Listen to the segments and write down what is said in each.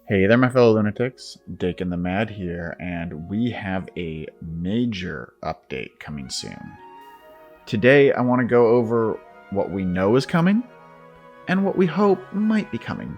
Hey there, my fellow lunatics. Dakon the Mad here, and we have a major update coming soon. Today, I want to go over what we know is coming and what we hope might be coming.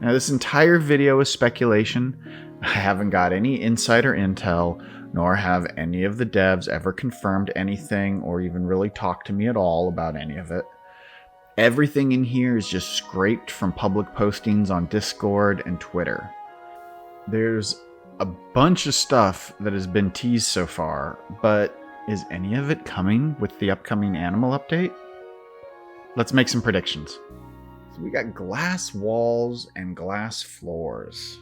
Now, this entire video is speculation. I haven't got any insider intel, nor have any of the devs ever confirmed anything or even really talked to me at all about any of it. Everything in here is just scraped from public postings on Discord and Twitter. There's a bunch of stuff that has been teased so far, but is any of it coming with the upcoming animal update? Let's make some predictions. So we got glass walls and glass floors.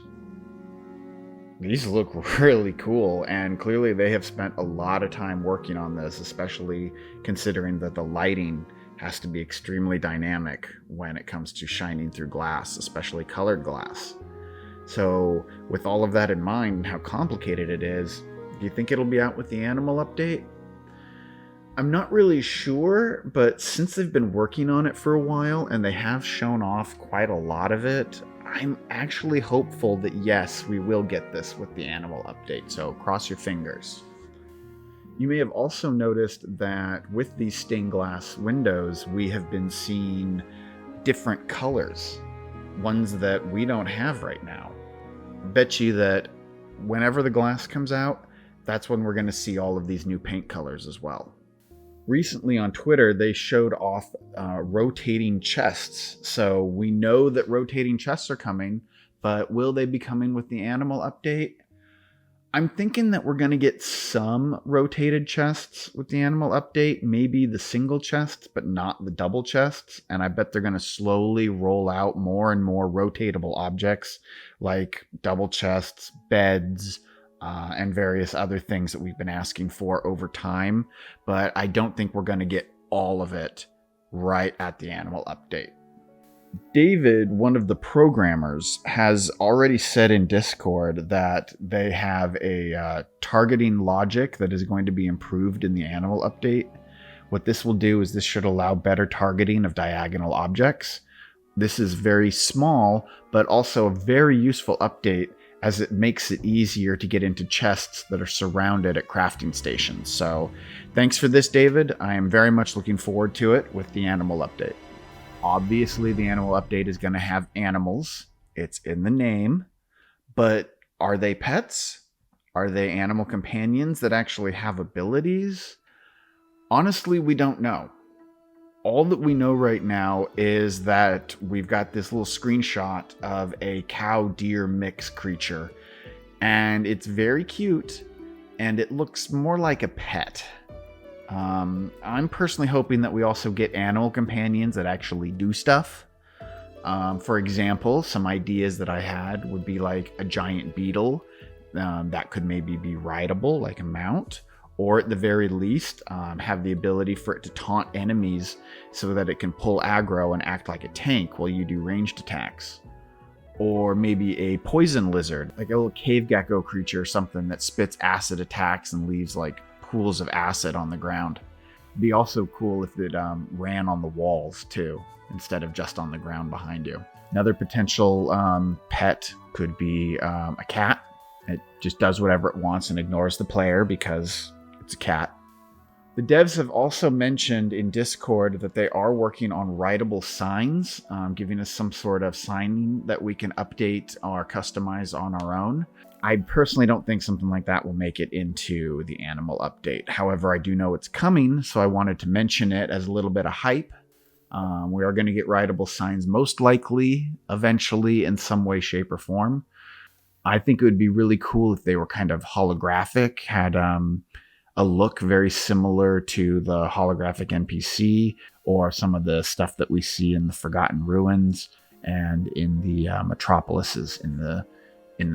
These look really cool, and clearly they have spent a lot of time working on this, especially considering that the lighting has to be extremely dynamic when it comes to shining through glass, especially colored glass. So with all of that in mind and how complicated it is, do you think it'll be out with the animal update? I'm not really sure, but since they've been working on it for a while and they have shown off quite a lot of it, I'm actually hopeful that yes, we will get this with the animal update, so cross your fingers. You may have also noticed that with these stained glass windows, we have been seeing different colors, ones that we don't have right now. Bet you that whenever the glass comes out, that's when we're going to see all of these new paint colors as well. Recently on Twitter, they showed off rotating chests. So we know that rotating chests are coming, but will they be coming with the animal update? I'm thinking that we're going to get some rotated chests with the animal update, maybe the single chests, but not the double chests. And I bet they're going to slowly roll out more and more rotatable objects like double chests, beds, and various other things that we've been asking for over time. But I don't think we're going to get all of it right at the animal update. David, one of the programmers, has already said in Discord that they have a targeting logic that is going to be improved in the animal update. What this will do is this should allow better targeting of diagonal objects. This is very small, but also a very useful update as it makes it easier to get into chests that are surrounded at crafting stations. So thanks for this, David. I am very much looking forward to it with the animal update. Obviously, the animal update is going to have animals. It's in the name. But are they pets? Are they animal companions that actually have abilities? Honestly, we don't know. All that we know right now is that we've got this little screenshot of a cow-deer mix creature. And it's very cute, and it looks more like a pet. I'm personally hoping that we also get animal companions that actually do stuff. For example, some ideas that I had would be like a giant beetle that could maybe be rideable, like a mount, or at the very least have the ability for it to taunt enemies so that it can pull aggro and act like a tank while you do ranged attacks. Or maybe a poison lizard, like a little cave gecko creature or something that spits acid attacks and leaves like pools of acid on the ground. It'd be also cool if it ran on the walls too, instead of just on the ground behind you. Another potential pet could be a cat. It just does whatever it wants and ignores the player because it's a cat. The devs have also mentioned in Discord that they are working on writable signs, giving us some sort of signing that we can update or customize on our own. I personally don't think something like that will make it into the animal update. However, I do know it's coming, so I wanted to mention it as a little bit of hype. We are going to get writable signs most likely, eventually, in some way, shape, or form. I think it would be really cool if they were kind of holographic, had a look very similar to the holographic NPC or some of the stuff that we see in the Forgotten Ruins and in the metropolises in the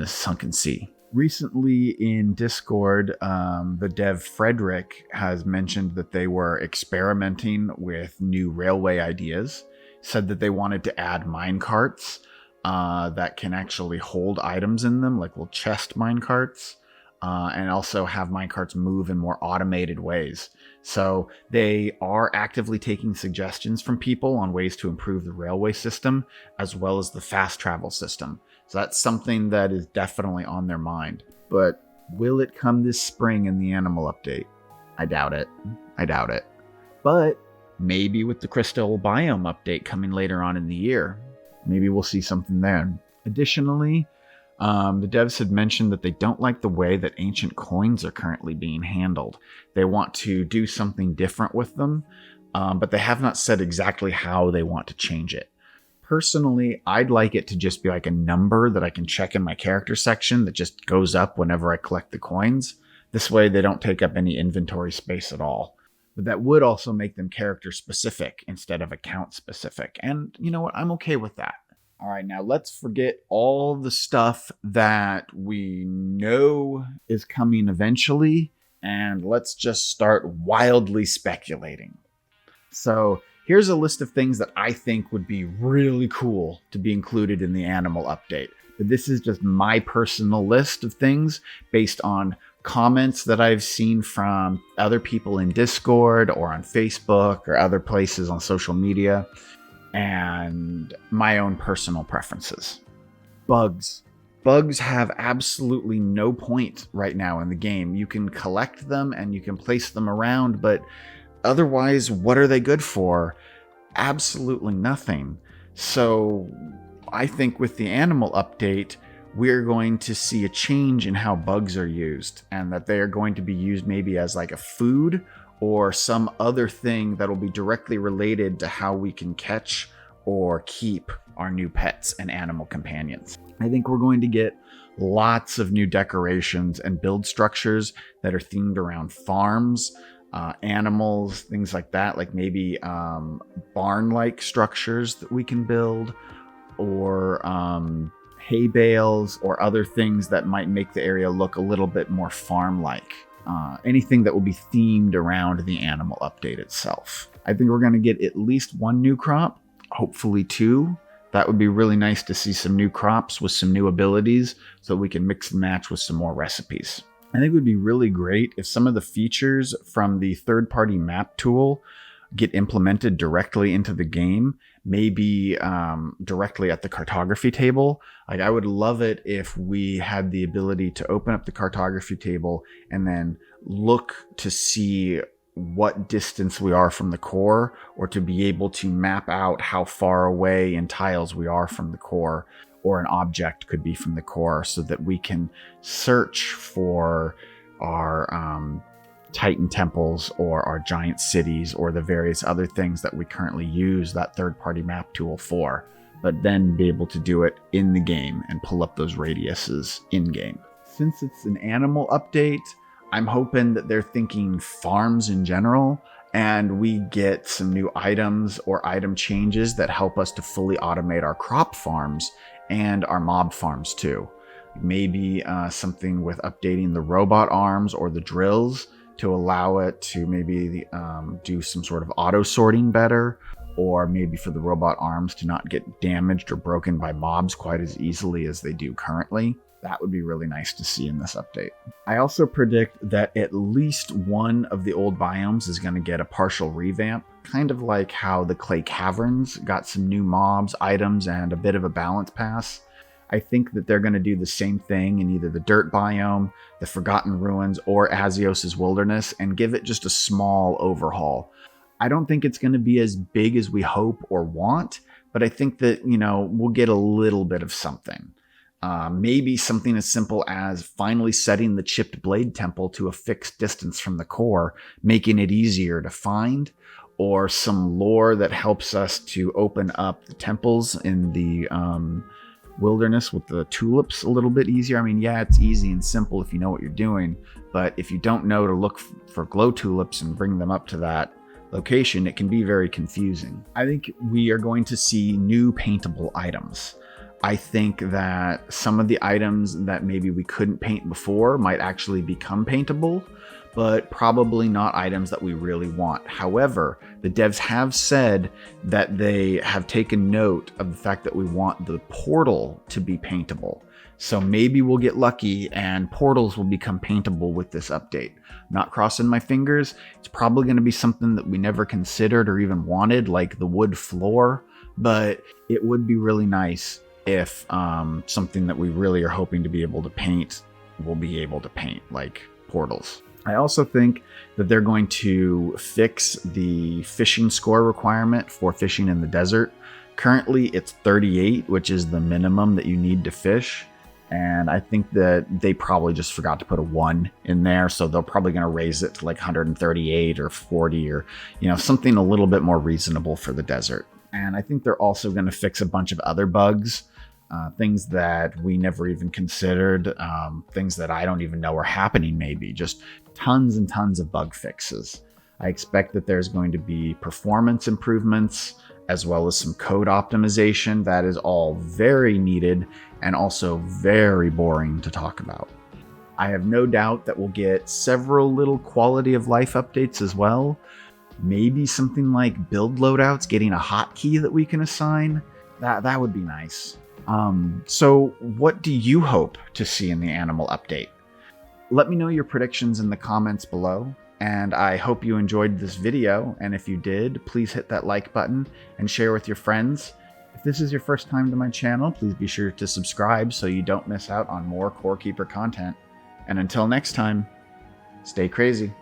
Sunken Sea. Recently in Discord, the dev Frederick has mentioned that they were experimenting with new railway ideas, said that they wanted to add mine carts that can actually hold items in them, like little chest mine carts, and also have minecarts move in more automated ways. So they are actively taking suggestions from people on ways to improve the railway system, as well as the fast travel system. So that's something that is definitely on their mind. But will it come this spring in the animal update? I doubt it. But maybe with the crystal biome update coming later on in the year, maybe we'll see something there. Additionally, the devs had mentioned that they don't like the way that ancient coins are currently being handled. They want to do something different with them, but they have not said exactly how they want to change it. Personally, I'd like it to just be like a number that I can check in my character section that just goes up whenever I collect the coins. This way they don't take up any inventory space at all. But that would also make them character specific instead of account specific. And you know what? I'm okay with that. All right, now let's forget all the stuff that we know is coming eventually, and let's just start wildly speculating. So here's a list of things that I think would be really cool to be included in the animal update. But this is just my personal list of things based on comments that I've seen from other people in Discord or on Facebook or other places on social media, and my own personal preferences. Bugs. Bugs have absolutely no point right now in the game. You can collect them and you can place them around, but otherwise, what are they good for? Absolutely nothing. So I think with the animal update, we're going to see a change in how bugs are used, and that they are going to be used maybe as like a food or some other thing that will be directly related to how we can catch or keep our new pets and animal companions. I think we're going to get lots of new decorations and build structures that are themed around farms, animals, things like that, like maybe barn-like structures that we can build, or hay bales, or other things that might make the area look a little bit more farm-like. Anything that will be themed around the animal update itself. I think we're going to get at least one new crop, hopefully two. That would be really nice to see some new crops with some new abilities so we can mix and match with some more recipes. I think it would be really great if some of the features from the third-party map tool get implemented directly into the game, maybe directly at the cartography table. Like, I would love it if we had the ability to open up the cartography table and then look to see what distance we are from the core, or to be able to map out how far away in tiles we are from the core, or an object could be from the core, so that we can search for our Titan temples or our giant cities or the various other things that we currently use that third-party map tool for, but then be able to do it in the game and pull up those radiuses in-game. Since it's an animal update, I'm hoping that they're thinking farms in general, and we get some new items or item changes that help us to fully automate our crop farms and our mob farms too. Maybe something with updating the robot arms or the drills to allow it to maybe do some sort of auto sorting better, or maybe for the robot arms to not get damaged or broken by mobs quite as easily as they do currently. That would be really nice to see in this update. I also predict that at least one of the old biomes is going to get a partial revamp, kind of like how the Clay Caverns got some new mobs, items, and a bit of a balance pass. I think that they're going to do the same thing in either the Dirt biome, the Forgotten Ruins, or Azios' Wilderness, and give it just a small overhaul. I don't think it's going to be as big as we hope or want, but I think that, we'll get a little bit of something. Maybe something as simple as finally setting the Chipped Blade Temple to a fixed distance from the core, making it easier to find, or some lore that helps us to open up the temples in the wilderness with the tulips a little bit easier. I mean, yeah, it's easy and simple if you know what you're doing, but if you don't know to look for glow tulips and bring them up to that location, it can be very confusing. I think we are going to see new paintable items. I think that some of the items that maybe we couldn't paint before might actually become paintable, but probably not items that we really want. However, the devs have said that they have taken note of the fact that we want the portal to be paintable. So maybe we'll get lucky and portals will become paintable with this update. Not crossing my fingers. It's probably going to be something that we never considered or even wanted, like the wood floor, but it would be really nice if something that we really are hoping to be able to paint will be able to paint, like portals. I also think that they're going to fix the fishing score requirement for fishing in the desert. Currently, it's 38, which is the minimum that you need to fish. And I think that they probably just forgot to put a 1 in there. So they're probably going to raise it to like 138 or 40 or, something a little bit more reasonable for the desert. And I think they're also going to fix a bunch of other bugs, things that we never even considered, things that I don't even know are happening maybe. Just tons and tons of bug fixes. I expect that there's going to be performance improvements as well as some code optimization. That is all very needed and also very boring to talk about. I have no doubt that we'll get several little quality of life updates as well. Maybe something like build loadouts, getting a hotkey that we can assign. That would be nice. So what do you hope to see in the animal update? Let me know your predictions in the comments below. And I hope you enjoyed this video. And if you did, please hit that like button and share with your friends. If this is your first time to my channel, please be sure to subscribe so you don't miss out on more Core Keeper content. And until next time, stay crazy.